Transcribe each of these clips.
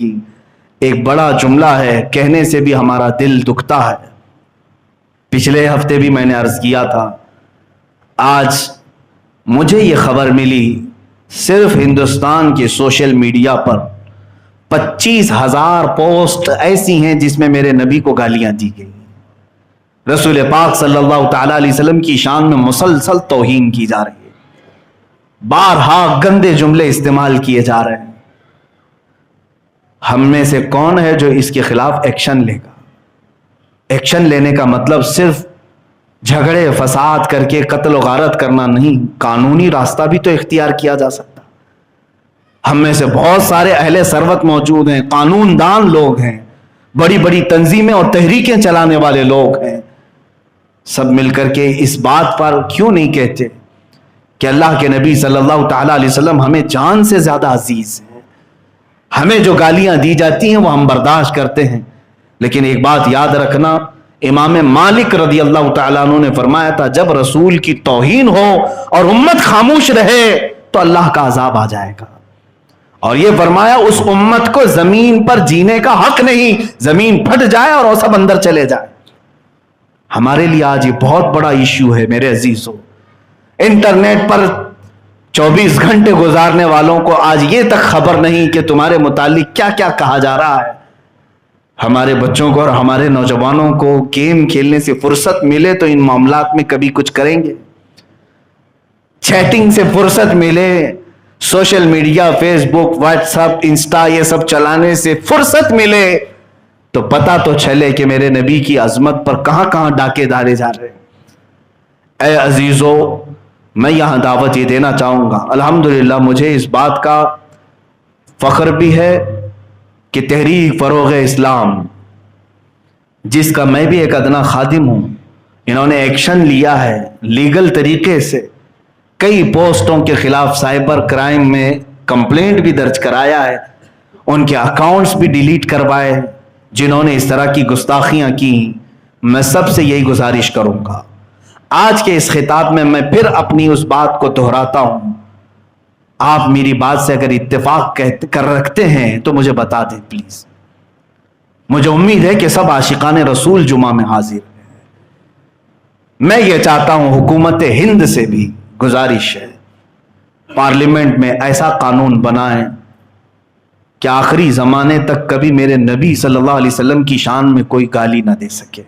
گی. ایک بڑا جملہ ہے, کہنے سے بھی ہمارا دل دکھتا ہے. پچھلے ہفتے بھی میں نے عرض کیا تھا, آج مجھے یہ خبر ملی صرف ہندوستان کے سوشل میڈیا پر 25,000 پوسٹ ایسی ہیں جس میں میرے نبی کو گالیاں دی گئی. رسول پاک صلی اللہ تعالی علیہ وسلم کی شان میں مسلسل توہین کی جا رہی ہے, بارہا گندے جملے استعمال کیے جا رہے ہیں. ہم میں سے کون ہے جو اس کے خلاف ایکشن لے گا؟ ایکشن لینے کا مطلب صرف جھگڑے فساد کر کے قتل و غارت کرنا نہیں, قانونی راستہ بھی تو اختیار کیا جا سکتا. ہم میں سے بہت سارے اہل ثروت موجود ہیں, قانون دان لوگ ہیں, بڑی بڑی تنظیمیں اور تحریکیں چلانے والے لوگ ہیں. سب مل کر کے اس بات پر کیوں نہیں کہتے کہ اللہ کے نبی صلی اللہ تعالی علیہ وسلم ہمیں جان سے زیادہ عزیز ہیں. ہمیں جو گالیاں دی جاتی ہیں وہ ہم برداشت کرتے ہیں, لیکن ایک بات یاد رکھنا, امام مالک رضی اللہ تعالیٰ عنہ نے فرمایا تھا, جب رسول کی توہین ہو اور امت خاموش رہے تو اللہ کا عذاب آ جائے گا. اور یہ فرمایا اس امت کو زمین پر جینے کا حق نہیں, زمین پھٹ جائے اور وہ سب اندر چلے جائے. ہمارے لیے آج یہ بہت بڑا ایشو ہے میرے عزیزوں. انٹرنیٹ پر 24 گھنٹے گزارنے والوں کو آج یہ تک خبر نہیں کہ تمہارے متعلق کیا کیا کہا جا رہا ہے. ہمارے بچوں کو اور ہمارے نوجوانوں کو گیم کھیلنے سے فرصت ملے تو ان معاملات میں کبھی کچھ کریں گے. چیٹنگ سے فرصت ملے, سوشل میڈیا, فیس بک, واٹس ایپ, انسٹا, یہ سب چلانے سے فرصت ملے تو پتہ تو چلے کہ میرے نبی کی عظمت پر کہاں کہاں ڈاکے ڈالے جا رہے ہیں. اے عزیزو, میں یہاں دعوت یہ دینا چاہوں گا, الحمدللہ مجھے اس بات کا فخر بھی ہے کہ تحریک فروغ اسلام, جس کا میں بھی ایک ادنا خادم ہوں, انہوں نے ایکشن لیا ہے لیگل طریقے سے. کئی پوسٹوں کے خلاف سائبر کرائم میں کمپلینٹ بھی درج کرایا ہے, ان کے اکاؤنٹس بھی ڈیلیٹ کروائے جنہوں نے اس طرح کی گستاخیاں کی. میں سب سے یہی گزارش کروں گا, آج کے اس خطاب میں پھر اپنی اس بات کو دہراتا ہوں, آپ میری بات سے اگر اتفاق کر رکھتے ہیں تو مجھے بتا دیں پلیز. مجھے امید ہے کہ سب عاشقان رسول جمعہ میں حاضر ہیں. میں یہ چاہتا ہوں, حکومت ہند سے بھی گزارش ہے, پارلیمنٹ میں ایسا قانون بنائیں کہ آخری زمانے تک کبھی میرے نبی صلی اللہ علیہ وسلم کی شان میں کوئی گالی نہ دے سکے.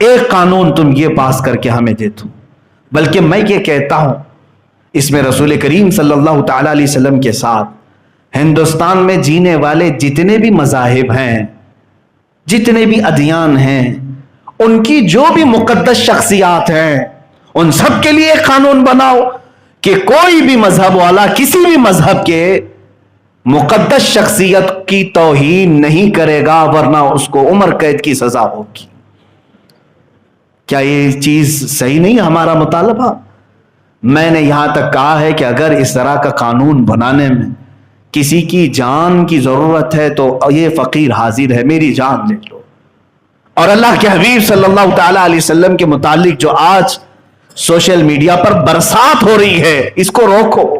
ایک قانون تم یہ پاس کر کے ہمیں دے دو. بلکہ میں یہ کہتا ہوں, اس میں رسول کریم صلی اللہ تعالی علیہ وسلم کے ساتھ ہندوستان میں جینے والے جتنے بھی مذاہب ہیں, جتنے بھی ادیان ہیں, ان کی جو بھی مقدس شخصیات ہیں, ان سب کے لیے ایک قانون بناؤ کہ کوئی بھی مذہب والا کسی بھی مذہب کے مقدس شخصیت کی توہین نہیں کرے گا, ورنہ اس کو عمر قید کی سزا ہوگی. کیا یہ چیز صحیح نہیں ہمارا مطالبہ؟ میں نے یہاں تک کہا ہے کہ اگر اس طرح کا قانون بنانے میں کسی کی جان کی ضرورت ہے تو یہ فقیر حاضر ہے, میری جان لے لو. اور اللہ کے حبیب صلی اللہ تعالی علیہ وسلم کے متعلق جو آج سوشل میڈیا پر برسات ہو رہی ہے, اس کو روکو,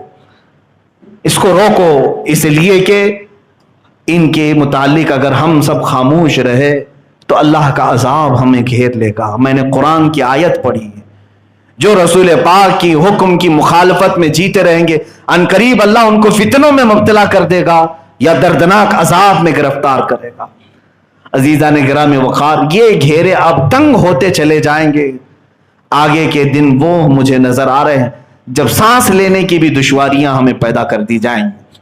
اس کو روکو, اس لیے کہ ان کے متعلق اگر ہم سب خاموش رہے تو اللہ کا عذاب ہمیں گھیر لے گا. میں نے قرآن کی آیت پڑھی ہے, جو رسول پاک کی حکم کی مخالفت میں جیتے رہیں گے ان قریب اللہ ان کو فتنوں میں مبتلا کر دے گا یا دردناک عذاب میں گرفتار کرے گا. عزیزان گرامی وقار, یہ گھیرے اب تنگ ہوتے چلے جائیں گے. آگے کے دن وہ مجھے نظر آ رہے ہیں جب سانس لینے کی بھی دشواریاں ہمیں پیدا کر دی جائیں گی.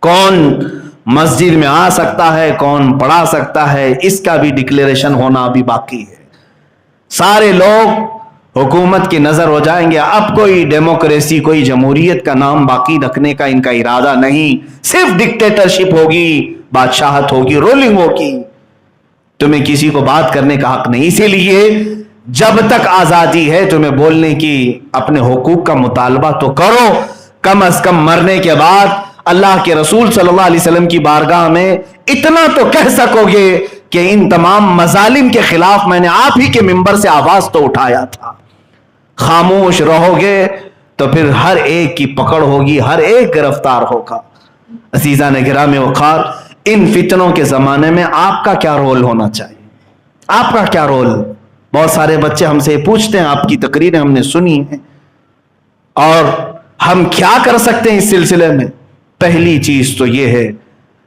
کون مسجد میں آ سکتا ہے, کون پڑھا سکتا ہے, اس کا بھی ڈکلیریشن ہونا ابھی باقی ہے. سارے لوگ حکومت کی نظر ہو جائیں گے. اب کوئی ڈیموکریسی, کوئی جمہوریت کا نام باقی رکھنے کا ان کا ارادہ نہیں, صرف ڈکٹیٹرشپ ہوگی, بادشاہت ہوگی, رولنگ ہوگی. تمہیں کسی کو بات کرنے کا حق نہیں. اسی لیے جب تک آزادی ہے تمہیں بولنے کی, اپنے حقوق کا مطالبہ تو کرو. کم از کم مرنے کے بعد اللہ کے رسول صلی اللہ علیہ وسلم کی بارگاہ میں اتنا تو کہہ سکو گے کہ ان تمام مظالم کے خلاف میں نے آپ ہی کے منبر سے آواز تو اٹھایا تھا. خاموش رہو گے تو پھر ہر ایک کی پکڑ ہوگی, ہر ایک گرفتار ہوگا. عزیزان گرامی وقار, ان فتنوں کے زمانے میں آپ کا کیا رول ہونا چاہیے؟ آپ کا کیا رول؟ بہت سارے بچے ہم سے پوچھتے ہیں، آپ کی تقریریں ہم نے سنی ہیں، اور ہم کیا کر سکتے ہیں اس سلسلے میں؟ پہلی چیز تو یہ ہے،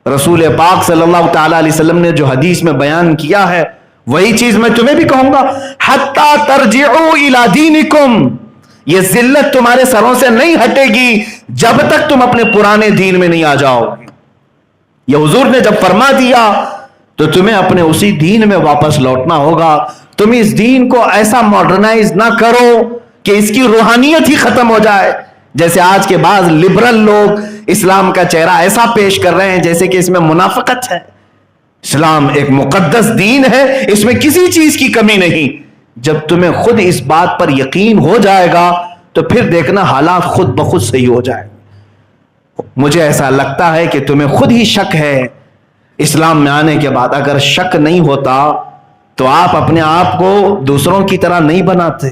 رسول پاک صلی اللہ تعالی علیہ وسلم نے جو حدیث میں بیان کیا ہے وہی چیز میں تمہیں بھی کہوں گا، حتی ترجعوا الی دینکم، یہ ذلت تمہارے سروں سے نہیں ہٹے گی جب تک تم اپنے پرانے دین میں نہیں آ جاؤ گے۔ یہ حضور نے جب فرما دیا تو تمہیں اپنے اسی دین میں واپس لوٹنا ہوگا۔ تم اس دین کو ایسا ماڈرنائز نہ کرو کہ اس کی روحانیت ہی ختم ہو جائے، جیسے آج کے بعض لبرل لوگ اسلام کا چہرہ ایسا پیش کر رہے ہیں جیسے کہ اس میں منافقت ہے۔ اسلام ایک مقدس دین ہے، اس میں کسی چیز کی کمی نہیں۔ جب تمہیں خود اس بات پر یقین ہو جائے گا تو پھر دیکھنا حالات خود بخود صحیح ہو جائے گا۔ مجھے ایسا لگتا ہے کہ تمہیں خود ہی شک ہے اسلام میں آنے کے بعد۔ اگر شک نہیں ہوتا تو آپ اپنے آپ کو دوسروں کی طرح نہیں بناتے۔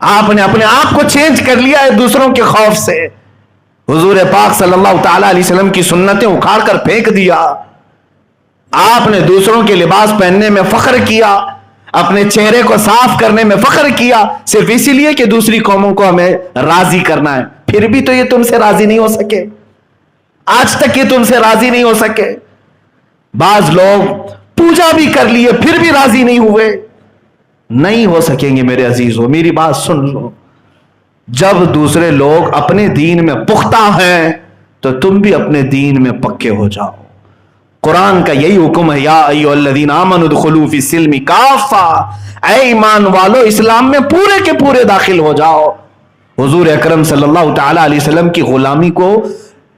آپ نے اپنے آپ کو چینج کر لیا ہے دوسروں کے خوف سے۔ حضور پاک صلی اللہ تعالی علیہ وسلم کی سنتیں اکھاڑ کر پھینک دیا۔ آپ نے دوسروں کے لباس پہننے میں فخر کیا، اپنے چہرے کو صاف کرنے میں فخر کیا، صرف اسی لیے کہ دوسری قوموں کو ہمیں راضی کرنا ہے۔ پھر بھی تو یہ تم سے راضی نہیں ہو سکے، آج تک یہ تم سے راضی نہیں ہو سکے۔ بعض لوگ پوجا بھی کر لیے پھر بھی راضی نہیں ہوئے، نہیں ہو سکیں گے میرے عزیزو۔ میری بات سن لو، جب دوسرے لوگ اپنے دین میں پختہ ہیں تو تم بھی اپنے دین میں پکے ہو جاؤ۔ قرآن کا یہی حکم ہے، یا ایھا الذین آمنوا ادخلوا فی السلم کافہ، اے ایمان والو اسلام میں پورے کے پورے داخل ہو جاؤ۔ حضور اکرم صلی اللہ تعالی علیہ وسلم کی غلامی کو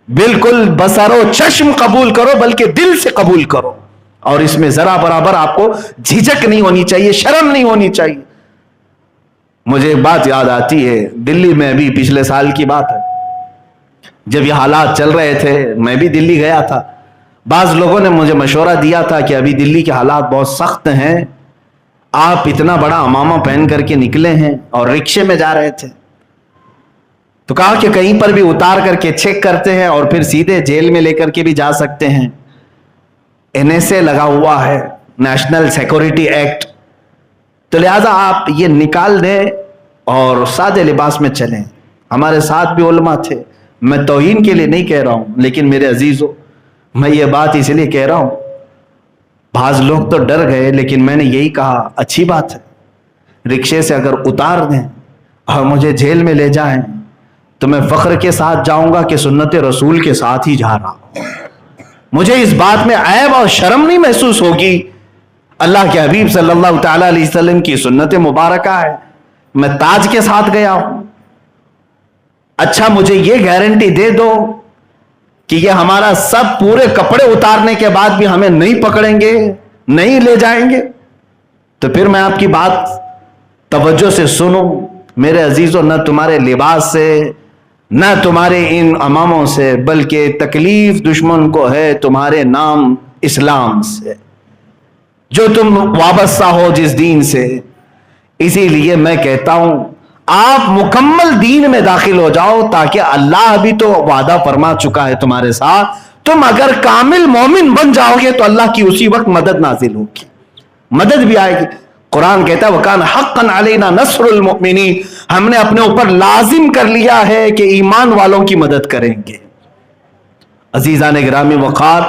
بالکل بسر و چشم قبول کرو، بلکہ دل سے قبول کرو، اور اس میں ذرا برابر آپ کو جھجک نہیں ہونی چاہیے، شرم نہیں ہونی چاہیے۔ مجھے ایک بات یاد آتی ہے، دلی میں بھی پچھلے سال کی بات ہے، جب یہ حالات چل رہے تھے میں بھی دلی گیا تھا۔ بعض لوگوں نے مجھے مشورہ دیا تھا کہ ابھی دلی کے حالات بہت سخت ہیں، آپ اتنا بڑا عمامہ پہن کر کے نکلے ہیں اور رکشے میں جا رہے تھے، تو کہا کہ کہیں پر بھی اتار کر کے چیک کرتے ہیں اور پھر سیدھے جیل میں لے کر کے بھی جا سکتے ہیں۔ NSA لگا ہوا ہے، نیشنل سیکورٹی ایکٹ، تو لہٰذا آپ یہ نکال دیں اور سادے لباس میں چلیں۔ ہمارے ساتھ بھی علماء تھے، میں توہین کے لیے نہیں کہہ رہا ہوں، لیکن میرے عزیزو میں یہ بات اس لیے کہہ رہا ہوں، بعض لوگ تو ڈر گئے، لیکن میں نے یہی کہا اچھی بات ہے، رکشے سے اگر اتار دیں اور مجھے جیل میں لے جائیں تو میں فخر کے ساتھ جاؤں گا کہ سنت رسول کے ساتھ ہی جا رہا ہوں، مجھے اس بات میں عیب اور شرم نہیں محسوس ہوگی۔ اللہ کے حبیب صلی اللہ تعالی علیہ وسلم کی سنت مبارکہ ہے، میں تاج کے ساتھ گیا ہوں۔ اچھا مجھے یہ گارنٹی دے دو کہ یہ ہمارا سب پورے کپڑے اتارنے کے بعد بھی ہمیں نہیں پکڑیں گے، نہیں لے جائیں گے، تو پھر میں آپ کی بات توجہ سے سنوں میرے عزیزو، نہ تمہارے لباس سے نہ تمہارے ان اماموں سے، بلکہ تکلیف دشمن کو ہے تمہارے نام اسلام سے، جو تم وابستہ ہو جس دین سے۔ اسی لیے میں کہتا ہوں آپ مکمل دین میں داخل ہو جاؤ، تاکہ اللہ بھی تو وعدہ فرما چکا ہے تمہارے ساتھ، تم اگر کامل مومن بن جاؤ گے تو اللہ کی اسی وقت مدد نازل ہوگی، مدد بھی آئے گی۔ قرآن کہتا ہے وَكَانَ حَقًّا عَلَيْنَا نَصْرُ الْمُؤْمِنِينَ، ہم نے اپنے اوپر لازم کر لیا ہے کہ ایمان والوں کی مدد کریں گے۔ عزیزان گرامی وقار،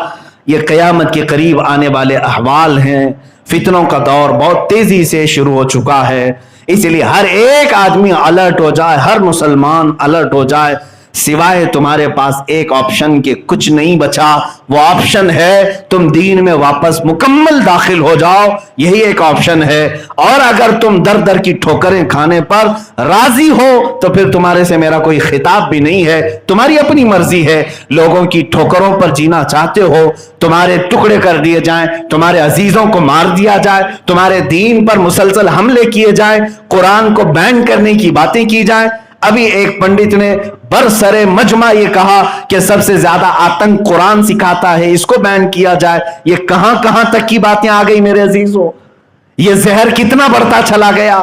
یہ قیامت کے قریب آنے والے احوال ہیں، فتنوں کا دور بہت تیزی سے شروع ہو چکا ہے، اس لیے ہر ایک آدمی الرٹ ہو جائے، ہر مسلمان الرٹ ہو جائے، سوائے تمہارے پاس ایک آپشن کے کچھ نہیں بچا، وہ آپشن ہے تم دین میں واپس مکمل داخل ہو جاؤ، یہی ایک آپشن ہے۔ اور اگر تم در در کی ٹھوکریں کھانے پر راضی ہو تو پھر تمہارے سے میرا کوئی خطاب بھی نہیں ہے، تمہاری اپنی مرضی ہے۔ لوگوں کی ٹھوکروں پر جینا چاہتے ہو، تمہارے ٹکڑے کر دیے جائیں، تمہارے عزیزوں کو مار دیا جائے، تمہارے دین پر مسلسل حملے کیے جائیں، قرآن کو بین کرنے کی باتیں کی جائیں۔ ابھی ایک پنڈت نے برسر مجمع یہ کہا کہ سب سے زیادہ آتنک قرآن سکھاتا ہے، اس کو بین کیا جائے۔ یہ کہاں کہاں تک کی باتیں آ گئی میرے عزیزو، یہ زہر کتنا بڑھتا چلا گیا۔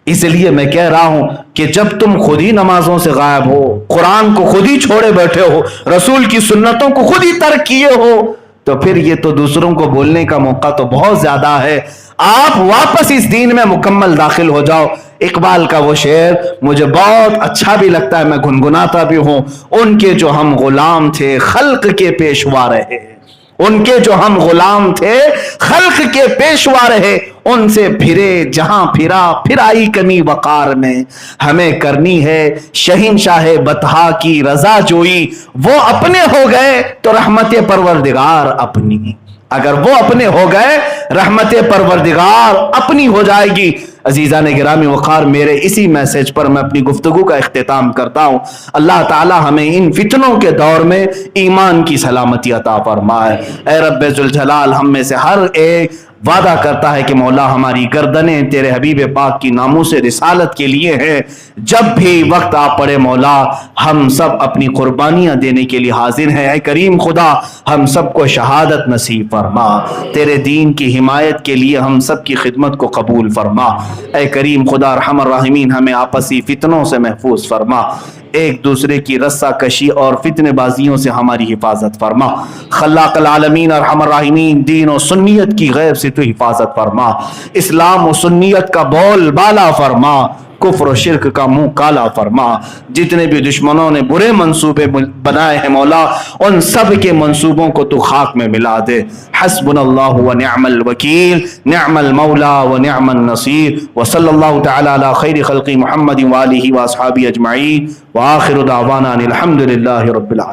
اس لیے میں کہہ رہا ہوں کہ جب تم خود ہی نمازوں سے غائب ہو، قرآن کو خود ہی چھوڑے بیٹھے ہو، رسول کی سنتوں کو خود ہی ترک کیے ہو، تو پھر یہ تو دوسروں کو بولنے کا موقع تو بہت زیادہ ہے۔ آپ واپس اس دین میں مکمل داخل ہو جاؤ۔ اقبال کا وہ شعر مجھے بہت اچھا بھی لگتا ہے، میں گنگناتا بھی ہوں۔ ان کے جو ہم غلام تھے خلق کے پیشوا رہے، ان کے جو ہم غلام تھے خلق کے پیشوا رہے، ان سے پھرے جہاں پھرا، پھر آئی کمی وقار میں۔ ہمیں کرنی ہے شہنشاہ بطحا کی رضا جوئی، وہ اپنے ہو گئے تو رحمت پروردگار اپنی۔ اگر وہ اپنے ہو گئے رحمت پروردگار اپنی ہو جائے گی۔ عزیزان گرامی وقار، میرے اسی میسج پر میں اپنی گفتگو کا اختتام کرتا ہوں۔ اللہ تعالی ہمیں ان فتنوں کے دور میں ایمان کی سلامتی عطا فرمائے۔ اے رب ذوالجلال، ہم میں سے ہر ایک وعدہ کرتا ہے کہ مولا ہماری گردنیں تیرے حبیب پاک کی ناموس رسالت کے لیے ہیں، جب بھی وقت آ پڑے مولا ہم سب اپنی قربانیاں دینے کے لیے حاضر ہیں۔ اے کریم خدا، ہم سب کو شہادت نصیب فرما، تیرے دین کی حمایت کے لیے ہم سب کی خدمت کو قبول فرما۔ اے کریم خدا ارحم الراحمین، ہمیں آپسی فتنوں سے محفوظ فرما، ایک دوسرے کی رسہ کشی اور فتنے بازیوں سے ہماری حفاظت فرما۔ خلاق العالمین ارحم الراحمین، دین و سنیت کی غیب سے تو حفاظت فرما، اسلام و سنیت کا بول بالا فرما، کفر و شرک کا منہ کالا فرما۔ جتنے بھی دشمنوں نے برے منصوبے بنائے ہیں مولا، ان سب کے منصوبوں کو تو خاک میں ملا دے۔ حسبنا اللہ و نعم الوکیل، نعم المولا و نعم النصیر، وصلی اللہ تعالی علی خیر خلق محمد و آلہ و اصحابہ اجمعین، وآخر دعوانا الحمد للہ رب العالمین۔